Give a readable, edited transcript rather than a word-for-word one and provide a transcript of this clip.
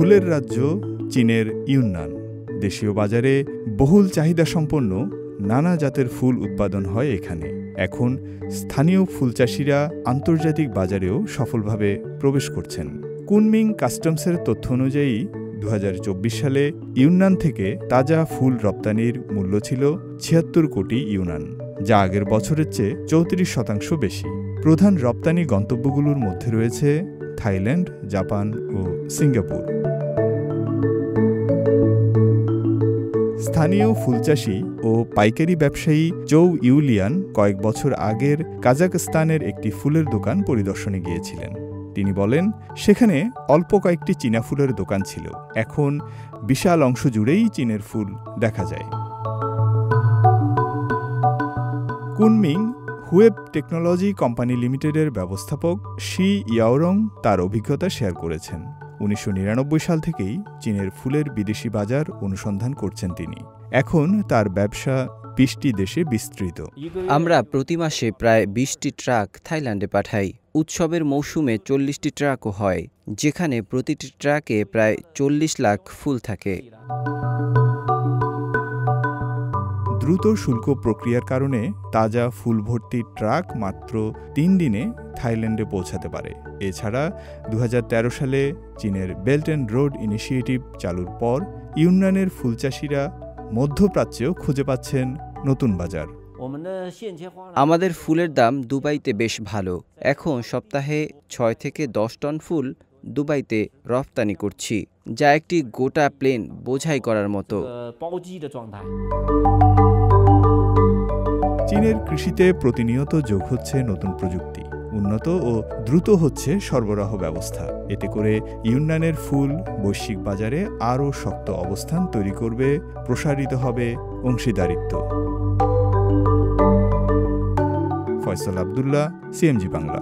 ফুলের রাজ্য চীনের ইউন্নান। দেশীয় বাজারে বহুল চাহিদা সম্পন্ন নানা জাতের ফুল উৎপাদন হয় এখানে। এখন স্থানীয় ফুলচাষিরা আন্তর্জাতিক বাজারেও সফলভাবে প্রবেশ করছেন। কুনমিং কাস্টমসের তথ্য অনুযায়ী 2024 সালে ইউন্নান থেকে তাজা ফুল রপ্তানির মূল্য ছিল 76 কোটি ইউয়ান, যা আগের বছরের চেয়ে 34% বেশি। প্রধান রপ্তানি গন্তব্যগুলোর মধ্যে রয়েছে থাইল্যান্ড, জাপান ও সিঙ্গাপুর। স্থানীয় ফুলচাষী ও পাইকারি ব্যবসায়ী জৌ ইউলিয়ান কয়েক বছর আগের কাজাখস্তানের একটি ফুলের দোকান পরিদর্শনে গিয়েছিলেন। তিনি বলেন, সেখানে অল্প কয়েকটি চীনা ফুলের দোকান ছিল, এখন বিশাল অংশ জুড়েই চীনের ফুল দেখা যায়। কুনমিং হুয়েব টেকনোলজি কোম্পানি লিমিটেডের ব্যবস্থাপক শি ইয়াওরং তার অভিজ্ঞতা শেয়ার করেছেন। 1999 সাল থেকেই চীনের ফুলের বিদেশি বাজার অনুসন্ধান করছেন তিনি। এখন তার ব্যবসা 20টি দেশে বিস্তৃত। আমরা প্রতি মাসে প্রায় 20টি ট্রাক থাইল্যান্ডে পাঠাই। উৎসবের মৌসুমে 40টি ট্রাকও হয়, যেখানে প্রতিটি ট্রাকে প্রায় 40 লাখ ফুল থাকে। দ্রুত শুল্ক প্রক্রিয়ার কারণে তাজা ফুল ভর্তি ট্রাক মাত্র 3 দিনে থাইল্যান্ডে পৌঁছাতে পারে। এছাড়া 2013 সালে চীনের বেল্ট অ্যান্ড রোড ইনিশিয়েটিভ চালুর পর ইউন্নানের ফুলচাষিরা মধ্যপ্রাচ্যেও খুঁজে পাচ্ছেন নতুন বাজার। আমাদের ফুলের দাম দুবাইতে বেশ ভালো। এখন সপ্তাহে 6 থেকে 10 টন ফুল দুবাইতে রপ্তানি করছি, যা একটি গোটা প্লেন বোঝাই করার মতো। চীনের কৃষিতে প্রতিনিয়ত যোগ হচ্ছে নতুন প্রযুক্তি, উন্নত ও দ্রুত হচ্ছে সরবরাহ ব্যবস্থা। এতে করে ইউন্নানের ফুল বৈশ্বিক বাজারে আরও শক্ত অবস্থান তৈরি করবে, প্রসারিত হবে অংশীদারিত্ব। ফয়সাল আব্দুল্লাহ, সিএমজি বাংলা।